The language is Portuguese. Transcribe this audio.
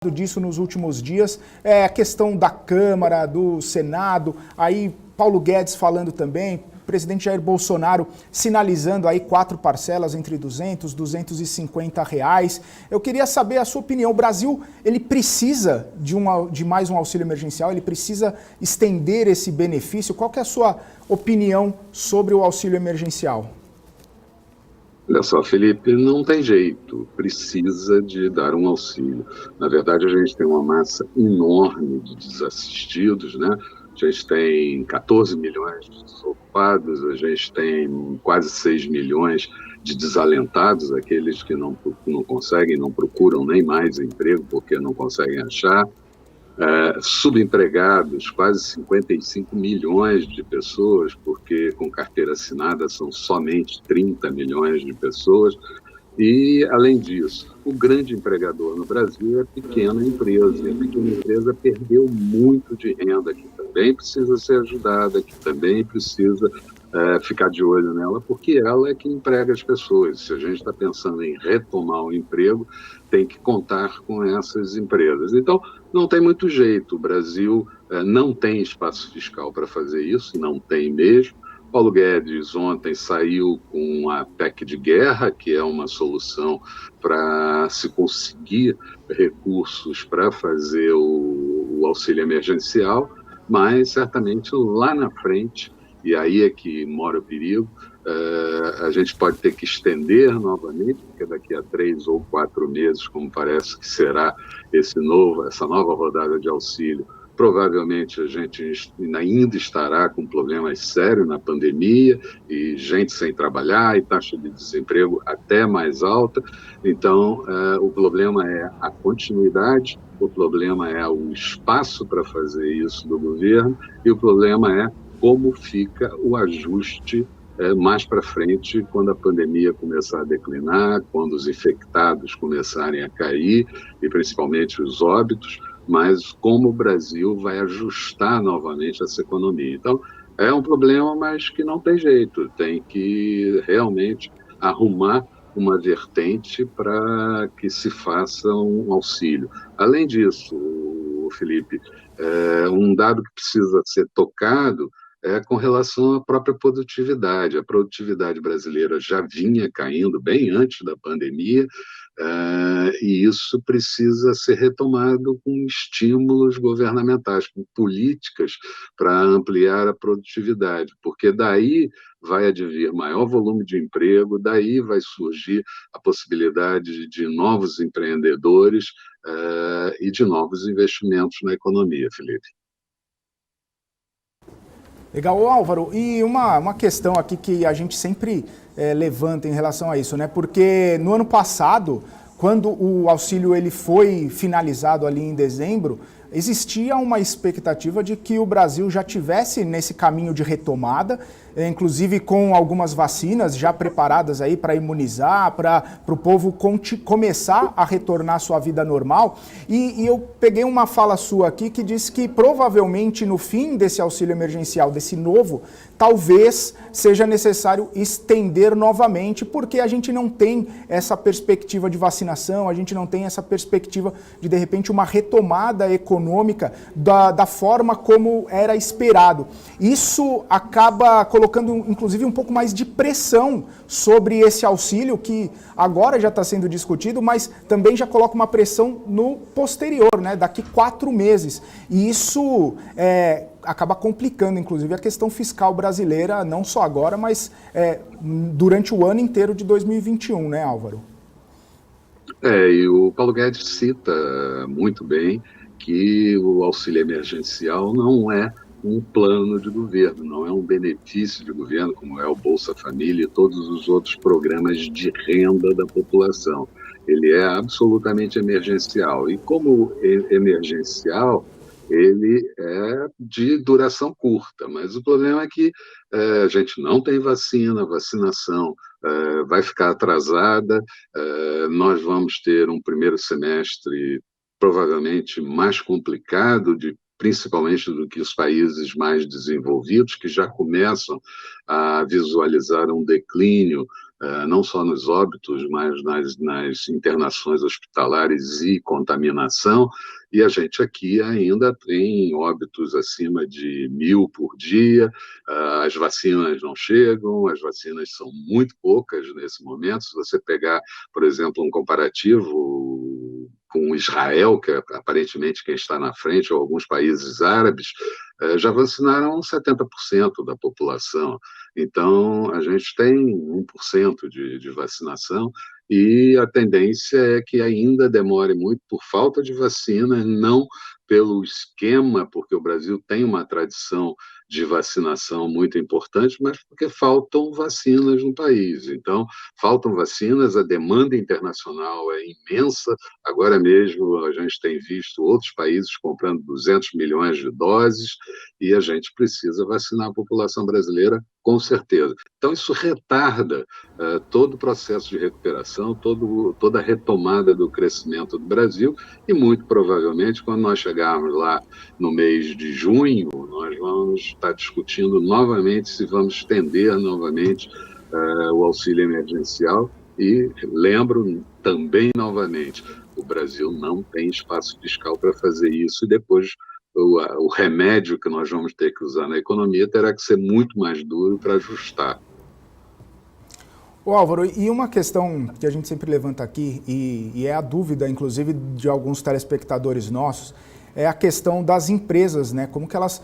Disso nos últimos dias, a questão da Câmara, do Senado, aí Paulo Guedes falando também, presidente Jair Bolsonaro sinalizando aí 4 parcelas entre R$ 200, R$ 250. Eu queria saber a sua opinião. O Brasil, ele precisa de mais um auxílio emergencial? Ele precisa estender esse benefício? Qual que é a sua opinião sobre o auxílio emergencial? Olha só, Felipe, não tem jeito, precisa de dar um auxílio. Na verdade, a gente tem uma massa enorme de desassistidos, né? A gente tem 14 milhões de desocupados, a gente tem quase 6 milhões de desalentados, aqueles que não conseguem, não procuram nem mais emprego porque não conseguem achar. Subempregados, quase 55 milhões de pessoas, porque com carteira assinada são somente 30 milhões de pessoas. E, além disso, o grande empregador no Brasil é a pequena empresa. E a pequena empresa perdeu muito de renda, que também precisa ser ajudada, que também precisa ficar de olho nela, porque ela é que emprega as pessoas. Se a gente está pensando em retomar o emprego, tem que contar com essas empresas. Então, não tem muito jeito. O Brasil não tem espaço fiscal para fazer isso, não tem mesmo. Paulo Guedes ontem saiu com a PEC de guerra, que é uma solução para se conseguir recursos para fazer o auxílio emergencial, mas certamente lá na frente, e aí é que mora o perigo, a gente pode ter que estender novamente, porque daqui a 3 ou 4 meses, como parece que será essa nova rodada de auxílio, provavelmente a gente ainda estará com problemas sérios na pandemia e gente sem trabalhar e taxa de desemprego até mais alta. Então, o problema é a continuidade, o problema é o espaço para fazer isso do governo e o problema é como fica o ajuste mais para frente, quando a pandemia começar a declinar, quando os infectados começarem a cair, e principalmente os óbitos, mas como o Brasil vai ajustar novamente essa economia. Então, é um problema, mas que não tem jeito, tem que realmente arrumar uma vertente para que se faça um auxílio. Além disso, Felipe, um dado que precisa ser tocado com relação à própria produtividade. A produtividade brasileira já vinha caindo bem antes da pandemia, e isso precisa ser retomado com estímulos governamentais, com políticas para ampliar a produtividade, porque daí vai advir maior volume de emprego, daí vai surgir a possibilidade de novos empreendedores e de novos investimentos na economia, Felipe. Legal, ô Álvaro, e uma questão aqui que a gente sempre levanta em relação a isso, né? Porque no ano passado, quando o auxílio ele foi finalizado ali em dezembro, existia uma expectativa de que o Brasil já tivesse nesse caminho de retomada, inclusive com algumas vacinas já preparadas aí para imunizar, para o povo começar a retornar à sua vida normal. E eu peguei uma fala sua aqui que disse que provavelmente no fim desse auxílio emergencial, desse novo, talvez seja necessário estender novamente, porque a gente não tem essa perspectiva de vacinação, a gente não tem essa perspectiva de repente, uma retomada econômica da forma como era esperado. Isso acaba colocando, inclusive, um pouco mais de pressão sobre esse auxílio, que agora já está sendo discutido, mas também já coloca uma pressão no posterior, né? Daqui 4 meses. E isso acaba complicando, inclusive, a questão fiscal brasileira, não só agora, mas durante o ano inteiro de 2021, né, Álvaro? E o Paulo Guedes cita muito bem que o auxílio emergencial não é um plano de governo, não é um benefício de governo, como é o Bolsa Família e todos os outros programas de renda da população. Ele é absolutamente emergencial. E como emergencial, ele é de duração curta, mas o problema é que a gente não tem vacina, a vacinação vai ficar atrasada, nós vamos ter um primeiro semestre provavelmente mais complicado de principalmente do que os países mais desenvolvidos, que já começam a visualizar um declínio, não só nos óbitos, mas nas internações hospitalares e contaminação, e a gente aqui ainda tem óbitos acima de 1.000 por dia, as vacinas não chegam, as vacinas são muito poucas nesse momento. Se você pegar, por exemplo, um comparativo com Israel, que é aparentemente quem está na frente, ou alguns países árabes, já vacinaram 70% da população. Então, a gente tem 1% de vacinação e a tendência é que ainda demore muito por falta de vacina, não pelo esquema, porque o Brasil tem uma tradição de vacinação muito importante, mas porque faltam vacinas no país. Então, faltam vacinas, a demanda internacional é imensa. Agora mesmo a gente tem visto outros países comprando 200 milhões de doses e a gente precisa vacinar a população brasileira com certeza. Então, isso retarda todo o processo de recuperação, toda a retomada do crescimento do Brasil e, muito provavelmente, quando nós chegarmos lá no mês de junho, nós vamos estar discutindo novamente se vamos estender novamente o auxílio emergencial e lembro também novamente, o Brasil não tem espaço fiscal para fazer isso e depois o remédio que nós vamos ter que usar na economia terá que ser muito mais duro para ajustar. Ô Álvaro, e uma questão que a gente sempre levanta aqui, e é a dúvida, inclusive, de alguns telespectadores nossos, é a questão das empresas, né? Como que elas